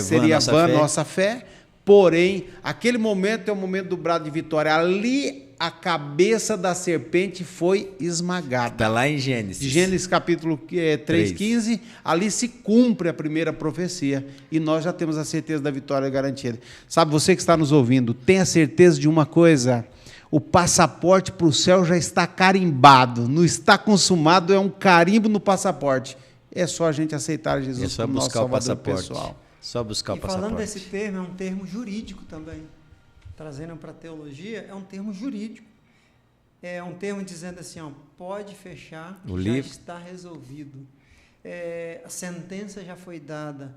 seria vã a nossa fé. Porém, aquele momento é o momento do brado de vitória. Ali, a cabeça da serpente foi esmagada. Está lá em Gênesis. Gênesis capítulo 3:15, ali se cumpre a primeira profecia e nós já temos a certeza da vitória garantida. Sabe, você que está nos ouvindo, tenha certeza de uma coisa, o passaporte para o céu já está carimbado, não está consumado, é um carimbo no passaporte. é só a gente aceitar Jesus É só como nosso buscar o Salvador passaporte. pessoal. Só buscar o E passaporte. falando desse termo, é um termo jurídico também. Trazendo para a teologia, é um termo jurídico. É um termo dizendo assim, ó, pode fechar, O já livro. está resolvido. A sentença já foi dada.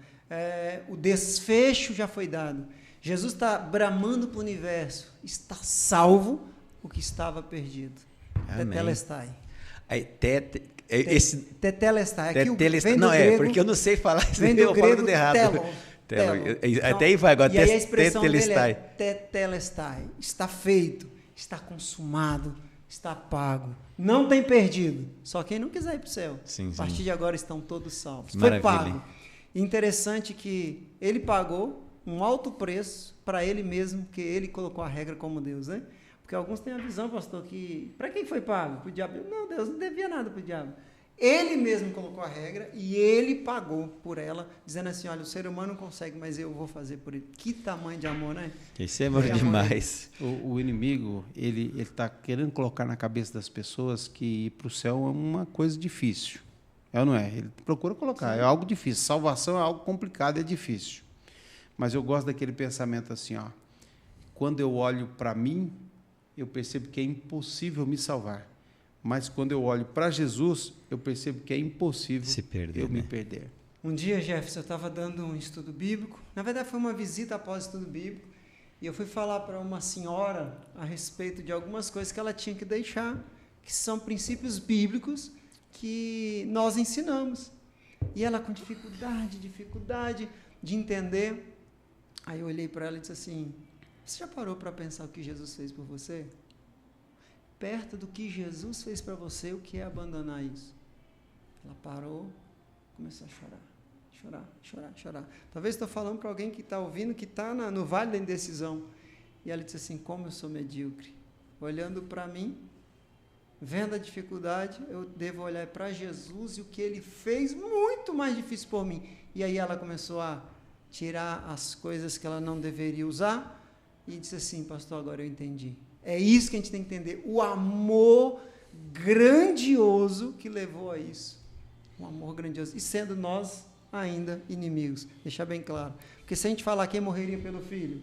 O desfecho já foi dado. Jesus está bramando para o universo. Está salvo o que estava perdido. Amém. Tetelestai. Aí, esse Tetelestai. Aqui tetelestai. vem do Não, grego, porque eu não sei falar isso. vem do Eu falo grego tudo errado. telo. Até aí vai agora. E aí a expressão dele Tetelestai. é tetelestai. Está feito, está consumado, está pago. Não tem perdido. Só quem não quiser ir para o céu. Sim, A partir de agora estão todos salvos. Maravilha. Foi pago. Interessante que ele pagou um alto preço para ele mesmo, que ele colocou a regra como Deus, né? Porque alguns têm a visão, pastor, que para quem foi pago? Para o diabo? Não, Deus não devia nada para o diabo. Ele mesmo colocou a regra e ele pagou por ela, dizendo assim, olha, o ser humano não consegue, mas eu vou fazer por ele. Que tamanho de amor, né? Isso é amor demais. O inimigo, ele está querendo colocar na cabeça das pessoas que ir para o céu é uma coisa difícil. É ou não é? Ele procura colocar, é algo difícil. Salvação é algo complicado, é difícil. Mas eu gosto daquele pensamento assim, ó. Quando eu olho para mim, eu percebo que é impossível me salvar. Mas quando eu olho para Jesus, eu percebo que é impossível Se perder, eu me né? perder. Um dia, Jefferson, eu estava dando um estudo bíblico. Na verdade, foi uma visita após estudo bíblico. E eu fui falar para uma senhora a respeito de algumas coisas que ela tinha que deixar, que são princípios bíblicos que nós ensinamos. E ela com dificuldade de entender. Aí eu olhei para ela e disse assim, você já parou para pensar o que Jesus fez por você? Perto do que Jesus fez para você, o que é abandonar isso? Ela parou, começou a chorar. Talvez estou falando para alguém que está ouvindo, que está no vale da indecisão. E ela disse assim, como eu sou medíocre. Olhando para mim, vendo a dificuldade, eu devo olhar para Jesus e o que Ele fez muito mais difícil por mim. E aí ela começou a tirar as coisas que ela não deveria usar e disse assim, pastor, agora eu entendi. É isso que a gente tem que entender, o amor grandioso que levou a isso. Um amor grandioso. E sendo nós ainda inimigos, deixar bem claro. Porque se a gente falar quem morreria pelo filho,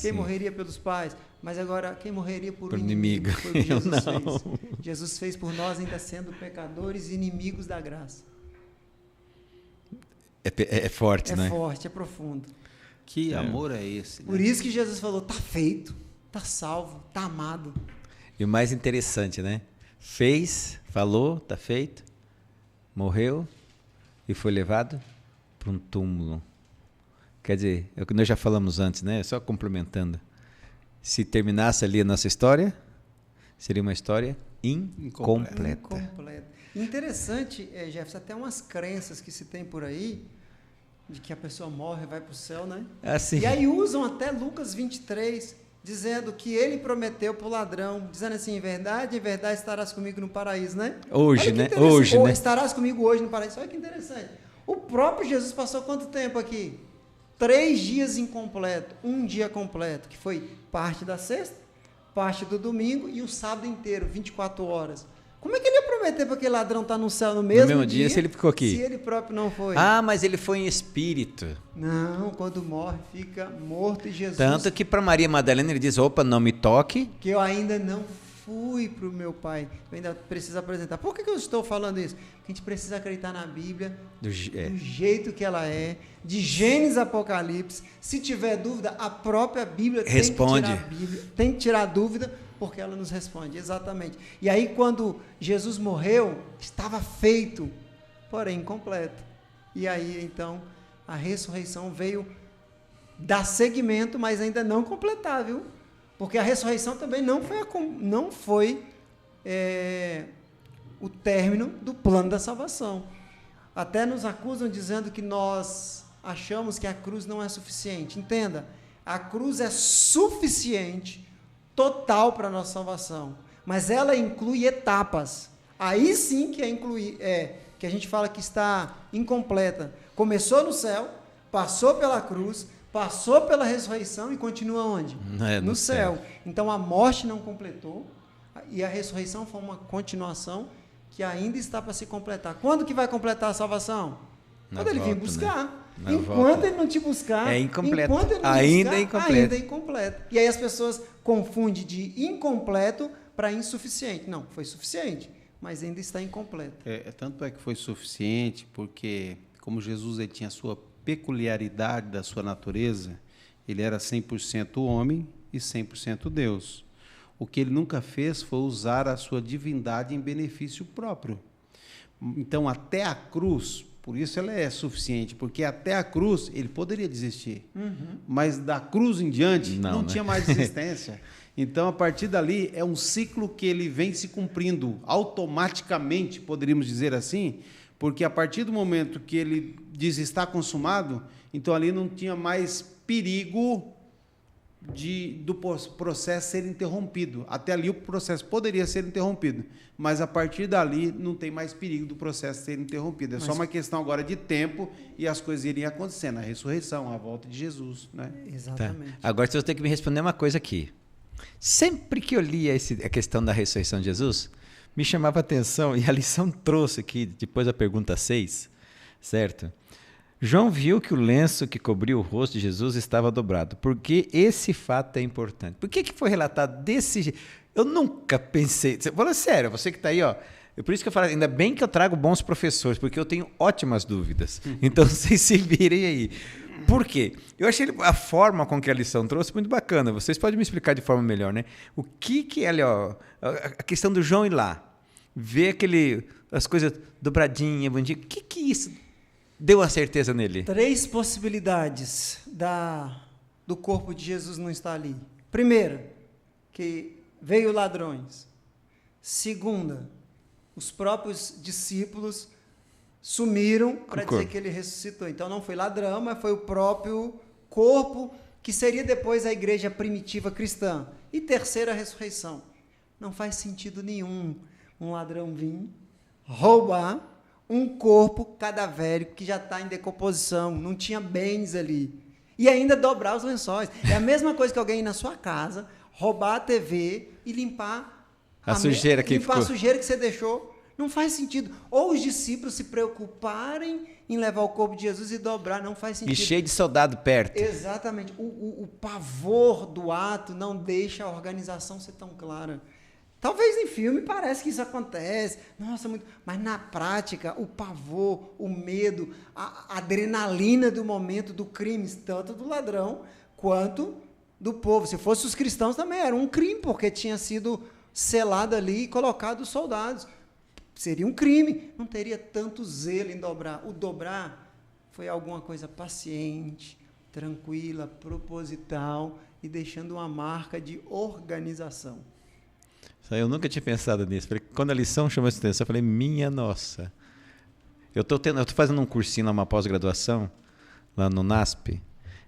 quem morreria pelos pais, mas agora quem morreria por um inimigo, foi o que Jesus fez. Jesus fez por nós ainda sendo pecadores e inimigos da graça. É forte, né? É forte, é profundo. Que amor é esse? Né? Por isso que Jesus falou, está feito, está salvo, está amado. E o mais interessante, né? Fez, falou, está feito, morreu e foi levado para um túmulo. Quer dizer, é o que nós já falamos antes, né? Só complementando. Se terminasse ali a nossa história, seria uma história incompleta. Interessante, Jefferson, até umas crenças que se tem por aí, de que a pessoa morre e vai para o céu, né? Assim. E aí usam até Lucas 23, dizendo que ele prometeu para o ladrão, dizendo assim, em verdade estarás comigo no paraíso, né? Hoje, né? Hoje, ou né? estarás comigo hoje no paraíso. Olha que interessante. O próprio Jesus passou quanto tempo aqui? 3 dias incompleto, 1 dia completo, que foi parte da sexta, parte do domingo e o sábado inteiro, 24 horas. Como é que ele ia prometer para aquele ladrão estar no céu no mesmo dia se ele ficou aqui? Se ele próprio não foi. Ah, mas ele foi em espírito. Não, quando morre, fica morto e Jesus... Tanto que para Maria Madalena ele diz, opa, não me toque. Que eu ainda não fui para o meu pai. Eu ainda preciso apresentar. Por que eu estou falando isso? Porque a gente precisa acreditar na Bíblia do jeito que ela é, de Gênesis a Apocalipse. Se tiver dúvida, a própria Bíblia responde. Tem que tirar a dúvida, porque ela nos responde, exatamente. E aí, quando Jesus morreu, estava feito, porém incompleto. E aí, então, a ressurreição veio dar seguimento, mas ainda não completar, viu? Porque a ressurreição também não foi o término do plano da salvação. Até nos acusam dizendo que nós achamos que a cruz não é suficiente. Entenda, a cruz é suficiente, total para a nossa salvação, mas ela inclui etapas. Aí sim que que a gente fala que está incompleta. Começou no céu, passou pela cruz, passou pela ressurreição e continua onde? No céu. Então a morte não completou e a ressurreição foi uma continuação que ainda está para se completar. Quando que vai completar a salvação? Quando ele vir buscar. Na Enquanto volta. ele não te buscar, É incompleto. enquanto ele não Ainda buscar, é incompleto. ainda é incompleto. E aí as pessoas confundem de incompleto para insuficiente. Não, foi suficiente, mas ainda está incompleto. Tanto é que foi suficiente, porque como Jesus ele tinha a sua peculiaridade da sua natureza, ele era 100% homem e 100% Deus. O que ele nunca fez foi usar a sua divindade em benefício próprio. Então, até a cruz, por isso ela é suficiente, porque até a cruz ele poderia desistir. Mas da cruz em diante não né? tinha mais desistência. Então, a partir dali, é um ciclo que ele vem se cumprindo automaticamente, poderíamos dizer assim, porque a partir do momento que ele diz está consumado, então ali não tinha mais perigo do processo ser interrompido. Até ali o processo poderia ser interrompido, mas a partir dali não tem mais perigo do processo ser interrompido. É só uma questão agora de tempo e as coisas irem acontecendo, a ressurreição, a volta de Jesus, né? Exatamente. Tá. Agora você vai ter que me responder uma coisa aqui. Sempre que eu lia a questão da ressurreição de Jesus, me chamava a atenção, e a lição trouxe aqui, depois da pergunta 6, certo? João viu que o lenço que cobria o rosto de Jesus estava dobrado. Por que esse fato é importante? Por que foi relatado desse jeito? Eu nunca pensei... Fala sério, você que está aí, ó. Por isso que eu falo, ainda bem que eu trago bons professores, porque eu tenho ótimas dúvidas. Então, vocês se virem aí. Por quê? Eu achei a forma com que a lição trouxe muito bacana. Vocês podem me explicar de forma melhor, né? O que é ali, ó, a questão do João ir lá, ver as coisas dobradinhas, bonitinhas. O que isso deu a certeza nele? 3 possibilidades do corpo de Jesus não estar ali. Primeira, que veio ladrões. Segunda, os próprios discípulos sumiram para dizer que ele ressuscitou. Então não foi ladrão, mas foi o próprio corpo, que seria depois a igreja primitiva cristã. E terceira, a ressurreição. Não faz sentido nenhum um ladrão vir roubar um corpo cadavérico que já está em decomposição, não tinha bens ali, e ainda dobrar os lençóis. É a mesma coisa que alguém ir na sua casa, roubar a TV e limpar a sujeira que limpar a sujeira que você deixou. Não faz sentido. Ou os discípulos se preocuparem em levar o corpo de Jesus e dobrar, não faz sentido. E cheio de soldado perto. Exatamente. O pavor do ato não deixa a organização ser tão clara. Talvez em filme parece que isso acontece, nossa, muito, mas na prática, o pavor, o medo, a adrenalina do momento do crime, tanto do ladrão quanto do povo. Se fosse os cristãos também era um crime, porque tinha sido selado ali e colocado os soldados. Seria um crime, não teria tanto zelo em dobrar. O dobrar foi alguma coisa paciente, tranquila, proposital e deixando uma marca de organização. Eu nunca tinha pensado nisso. Quando a lição chamou essa atenção, eu falei, minha nossa. Eu estou fazendo um cursinho lá, uma pós-graduação, lá no NASP,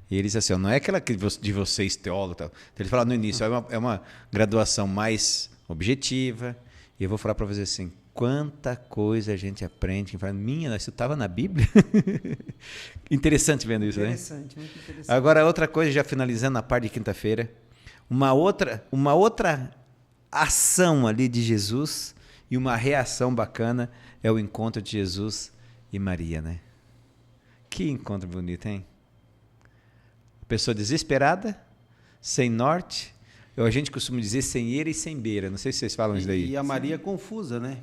e eles assim, não é aquela de vocês, teólogo, tal. Então, ele fala no início, é uma graduação mais objetiva, e eu vou falar para você assim, quanta coisa a gente aprende. Fala, minha, isso estava na Bíblia? Interessante vendo isso, interessante, né? Muito interessante. Agora, outra coisa, já finalizando a parte de quinta-feira, uma outra ação ali de Jesus e uma reação bacana é o encontro de Jesus e Maria, né? Que encontro bonito, hein? Pessoa desesperada, sem norte, a gente costuma dizer sem eira e sem beira, não sei se vocês falam isso daí. E a Maria confusa, né?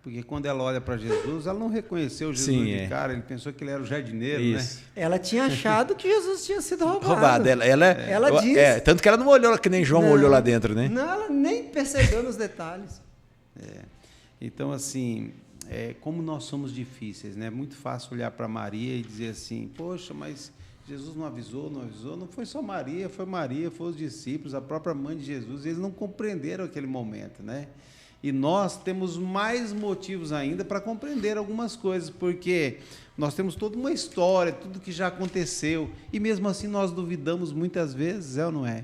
Porque quando ela olha para Jesus, ela não reconheceu Jesus de cara, ele pensou que ele era o jardineiro, isso, né? Ela tinha achado que Jesus tinha sido roubado. Ela diz. Tanto que ela não olhou, que nem João olhou lá dentro, né? Não, ela nem percebeu nos detalhes. Então, assim, como nós somos difíceis, né? É muito fácil olhar para Maria e dizer assim, poxa, mas Jesus não avisou. Não foi só Maria, foi os discípulos, a própria mãe de Jesus, eles não compreenderam aquele momento, né? E nós temos mais motivos ainda para compreender algumas coisas, porque nós temos toda uma história, tudo que já aconteceu, e mesmo assim nós duvidamos muitas vezes, é ou não é?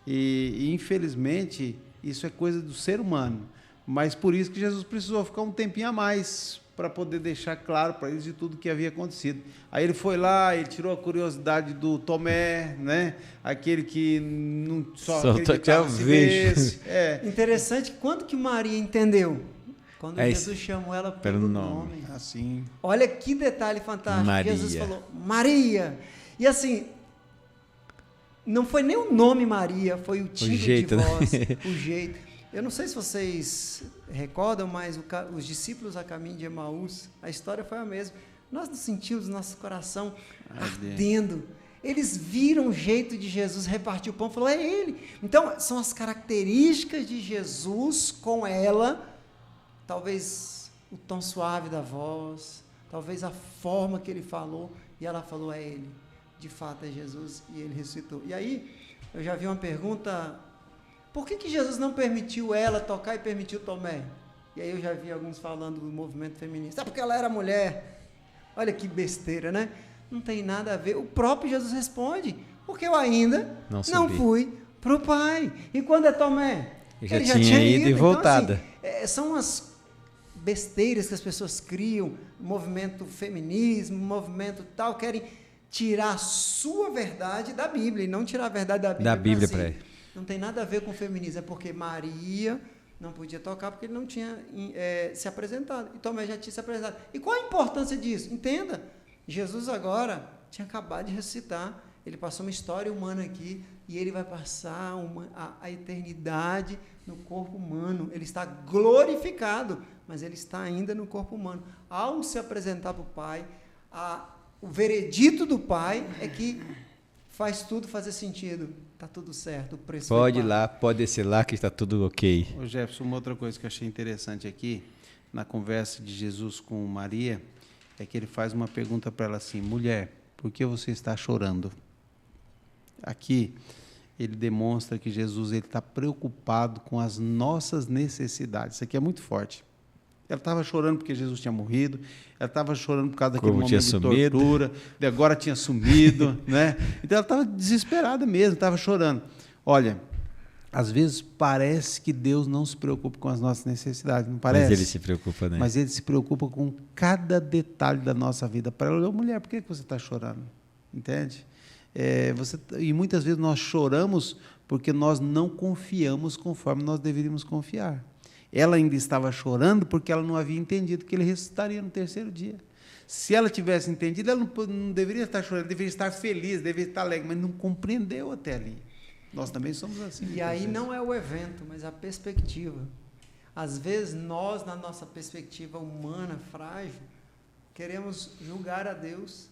E infelizmente, isso é coisa do ser humano. Mas por isso que Jesus precisou ficar um tempinho a mais para poder deixar claro para eles de tudo que havia acontecido. Aí ele foi lá, ele tirou a curiosidade do Tomé, né? Aquele que não só acreditava se visse. Interessante, quando que Maria entendeu? Quando É Jesus chamou ela pelo pelo nome. Assim. Olha que detalhe fantástico. Maria. Jesus falou, Maria. E assim, não foi nem o nome Maria, foi o timbre jeito, de né? voz, o jeito. Eu não sei se vocês recordam, mas os discípulos a caminho de Emaús, a história foi a mesma. Nós nos sentimos nosso coração ardendo. Eles viram o jeito de Jesus repartir o pão, falou, é ele. Então, são as características de Jesus com ela, talvez o tom suave da voz, talvez a forma que ele falou, e ela falou, é ele. De fato é Jesus, e ele ressuscitou. E aí, eu já vi uma pergunta, por que Jesus não permitiu ela tocar e permitiu Tomé? E aí eu já vi alguns falando do movimento feminista, porque ela era mulher. Olha que besteira, né? Não tem nada a ver. O próprio Jesus responde, porque eu ainda não fui para o Pai. E quando é Tomé? Ele já tinha ido e voltado. Então, assim, são as besteiras que as pessoas criam, movimento feminismo, movimento tal, querem tirar a sua verdade da Bíblia e não tirar a verdade da Bíblia. Da Bíblia então, assim, para ele. não tem nada a ver com feminismo, é porque Maria não podia tocar porque ele não tinha se apresentado. E Tomé já tinha se apresentado. E qual a importância disso? Entenda, Jesus agora tinha acabado de ressuscitar, ele passou uma história humana aqui e ele vai passar a eternidade no corpo humano. Ele está glorificado, mas ele está ainda no corpo humano. Ao se apresentar para o Pai, o veredito do Pai é que faz tudo fazer sentido. Está tudo certo. O preço pode ir lá, pode descer lá que está tudo ok. Ô Jefferson, uma outra coisa que eu achei interessante aqui, na conversa de Jesus com Maria, é que ele faz uma pergunta para ela assim, mulher, por que você está chorando? Aqui, ele demonstra que Jesus está preocupado com as nossas necessidades. Isso aqui é muito forte. Ela estava chorando porque Jesus tinha morrido, ela estava chorando por causa daquele momento de tortura, e agora tinha sumido, né? Então ela estava desesperada mesmo, estava chorando. Olha, às vezes parece que Deus não se preocupa com as nossas necessidades, não parece? Mas ele se preocupa, né? Mas ele se preocupa com cada detalhe da nossa vida. Para ela, mulher, por que você está chorando? Entende? E muitas vezes nós choramos porque nós não confiamos conforme nós deveríamos confiar. Ela ainda estava chorando porque ela não havia entendido que ele ressuscitaria no terceiro dia. Se ela tivesse entendido, ela não deveria estar chorando, deveria estar feliz, deveria estar alegre, mas não compreendeu até ali. Nós também somos assim. E aí não é o evento, mas a perspectiva. Às vezes nós, na nossa perspectiva humana, frágil, queremos julgar a Deus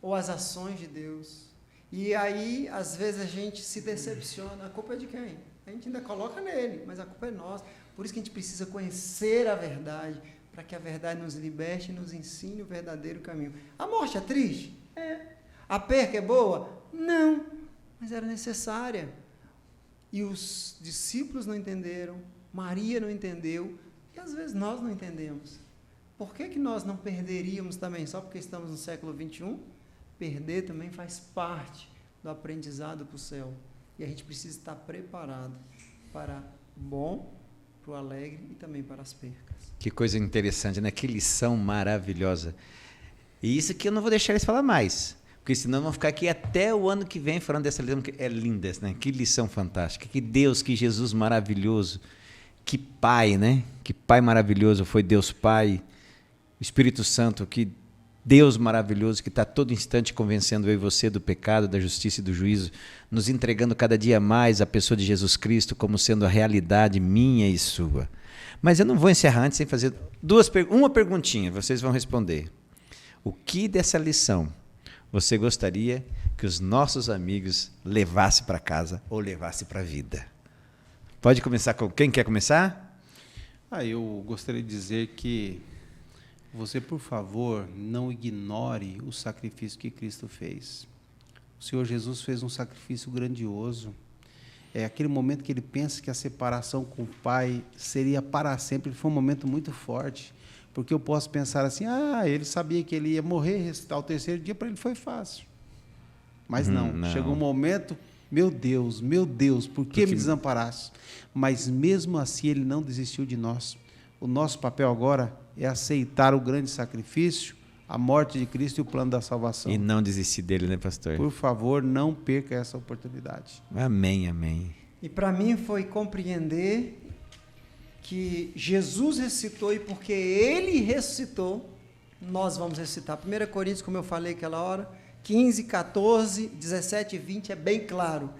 ou as ações de Deus. E aí, às vezes, a gente se decepciona. A culpa é de quem? A gente ainda coloca nele, mas a culpa é nossa. Por isso que a gente precisa conhecer a verdade, para que a verdade nos liberte e nos ensine o verdadeiro caminho. A morte é triste? É. A perca é boa? Não. Mas era necessária. E os discípulos não entenderam, Maria não entendeu, e às vezes nós não entendemos. Por que nós não perderíamos também, só porque estamos no século XXI? Perder também faz parte do aprendizado para o céu. E a gente precisa estar preparado para o bom, para o alegre e também para as percas. Que coisa interessante, né? Que lição maravilhosa. E isso que eu não vou deixar eles falar mais, porque senão vão ficar aqui até o ano que vem falando dessa lição, que é linda, né? Que lição fantástica, que Deus, que Jesus maravilhoso, que Pai, né? Que Pai maravilhoso foi Deus Pai, o Espírito Santo, que Deus maravilhoso, que está todo instante convencendo eu e você do pecado, da justiça e do juízo, nos entregando cada dia mais a pessoa de Jesus Cristo como sendo a realidade minha e sua. Mas eu não vou encerrar antes sem fazer uma perguntinha, vocês vão responder. O que dessa lição você gostaria que os nossos amigos levassem para casa ou levassem para a vida? Pode começar com quem quer começar? Eu gostaria de dizer que você, por favor, não ignore o sacrifício que Cristo fez. O Senhor Jesus fez um sacrifício grandioso. É aquele momento que ele pensa que a separação com o Pai seria para sempre. Foi um momento muito forte, porque eu posso pensar assim, ele sabia que ele ia morrer, ressuscitar ao terceiro dia, para ele foi fácil. Mas não. Chegou um momento, meu Deus, por que me desamparaste? Mas mesmo assim ele não desistiu de nós. O nosso papel agora é aceitar o grande sacrifício, a morte de Cristo e o plano da salvação. E não desistir dele, né, pastor? Por favor, não perca essa oportunidade. Amém, amém. E para mim foi compreender que Jesus ressuscitou e porque Ele ressuscitou, nós vamos ressuscitar. 1 Coríntios, como eu falei aquela hora, 15, 14, 17 e 20, é bem claro.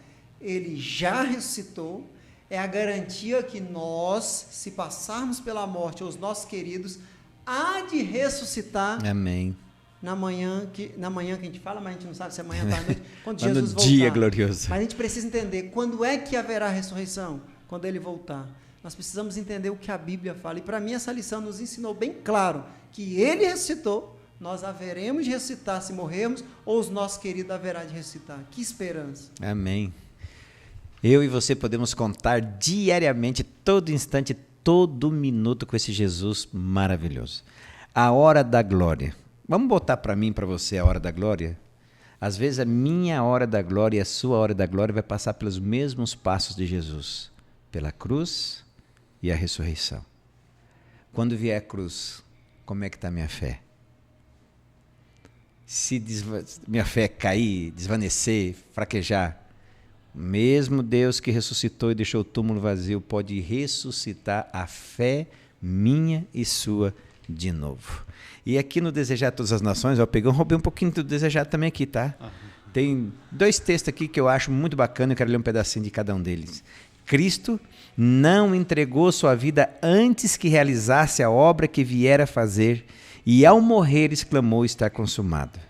Ele já ressuscitou, é a garantia que nós, se passarmos pela morte, os nossos queridos, há de ressuscitar. Amém. Na manhã que a gente fala, mas a gente não sabe se é manhã ou à noite, quando Mas Jesus no voltar. dia glorioso. Mas a gente precisa entender quando é que haverá ressurreição, quando Ele voltar. Nós precisamos entender o que a Bíblia fala. E para mim essa lição nos ensinou bem claro que Ele ressuscitou, nós haveremos de ressuscitar se morrermos, ou os nossos queridos haverá de ressuscitar. Que esperança. Amém. Eu e você podemos contar diariamente, todo instante, todo minuto com esse Jesus maravilhoso. A hora da glória. Vamos botar para mim e para você a hora da glória? Às vezes a minha hora da glória e a sua hora da glória vai passar pelos mesmos passos de Jesus. Pela cruz e a ressurreição. Quando vier a cruz, como é que está a minha fé? Se minha fé cair, desvanecer, fraquejar, mesmo Deus que ressuscitou e deixou o túmulo vazio pode ressuscitar a fé minha e sua de novo. E aqui no Desejar Todas as Nações, eu roubei um pouquinho do Desejar também aqui, tá? Tem 2 textos aqui que eu acho muito bacana, eu quero ler um pedacinho de cada um deles. Cristo não entregou sua vida antes que realizasse a obra que viera fazer, e ao morrer exclamou: está consumado.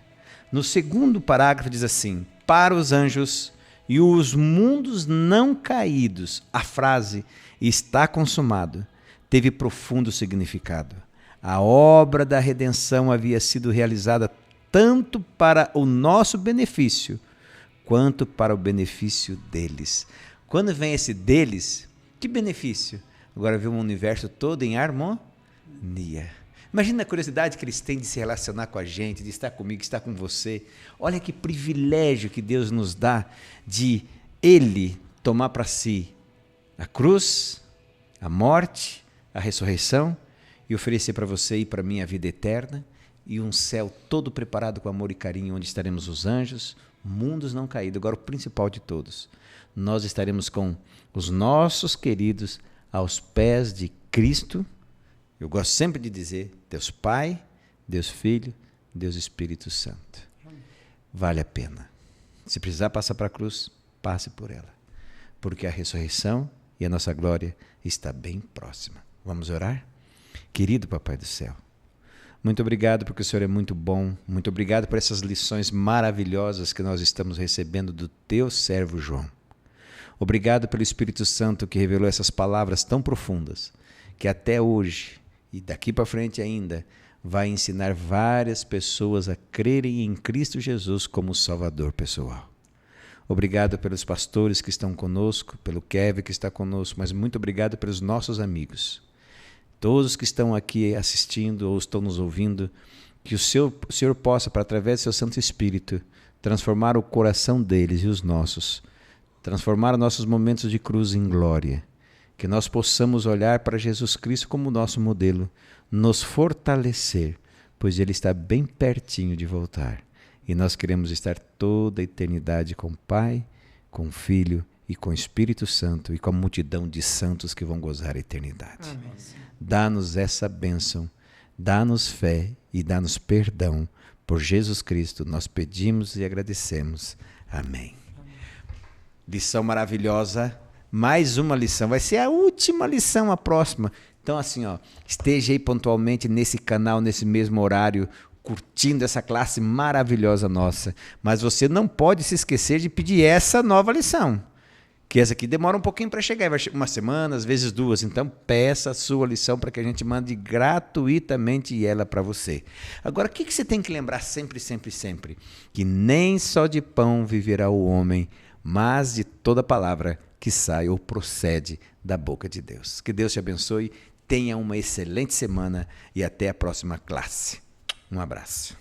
No segundo parágrafo diz assim: para os anjos e os mundos não caídos, a frase está consumado teve profundo significado. A obra da redenção havia sido realizada tanto para o nosso benefício, quanto para o benefício deles. Quando vem esse deles, que benefício? Agora vê um universo todo em harmonia. Imagina a curiosidade que eles têm de se relacionar com a gente, de estar comigo, de estar com você. Olha que privilégio que Deus nos dá de Ele tomar para si a cruz, a morte, a ressurreição e oferecer para você e para mim a vida eterna e um céu todo preparado com amor e carinho, onde estaremos os anjos, mundos não caídos. Agora o principal de todos, nós estaremos com os nossos queridos aos pés de Cristo. Eu gosto sempre de dizer Deus Pai, Deus Filho, Deus Espírito Santo. Vale a pena. Se precisar passar para a cruz, passe por ela. Porque a ressurreição e a nossa glória está bem próxima. Vamos orar? Querido Papai do Céu, muito obrigado porque o Senhor é muito bom. Muito obrigado por essas lições maravilhosas que nós estamos recebendo do teu servo João. Obrigado pelo Espírito Santo que revelou essas palavras tão profundas, que até hoje e daqui para frente ainda vai ensinar várias pessoas a crerem em Cristo Jesus como Salvador pessoal. Obrigado pelos pastores que estão conosco, pelo Kevin que está conosco, mas muito obrigado pelos nossos amigos. Todos que estão aqui assistindo ou estão nos ouvindo, que o Senhor possa, através do seu Santo Espírito, transformar o coração deles e os nossos, transformar os nossos momentos de cruz em glória, que nós possamos olhar para Jesus Cristo como nosso modelo, nos fortalecer, pois Ele está bem pertinho de voltar. E nós queremos estar toda a eternidade com o Pai, com o Filho e com o Espírito Santo e com a multidão de santos que vão gozar a eternidade. Amém. Dá-nos essa bênção, dá-nos fé e dá-nos perdão. Por Jesus Cristo nós pedimos e agradecemos. Amém. Lição maravilhosa, mais uma lição, vai ser a última lição, a próxima. Então assim, esteja aí pontualmente nesse canal, nesse mesmo horário, curtindo essa classe maravilhosa nossa. Mas você não pode se esquecer de pedir essa nova lição, que essa aqui demora um pouquinho para chegar, vai uma semana, às vezes 2. Então peça a sua lição para que a gente mande gratuitamente ela para você. Agora, o que você tem que lembrar sempre, sempre, sempre? Que nem só de pão viverá o homem, mas de toda palavra que sai ou procede da boca de Deus. Que Deus te abençoe, tenha uma excelente semana e até a próxima classe. Um abraço.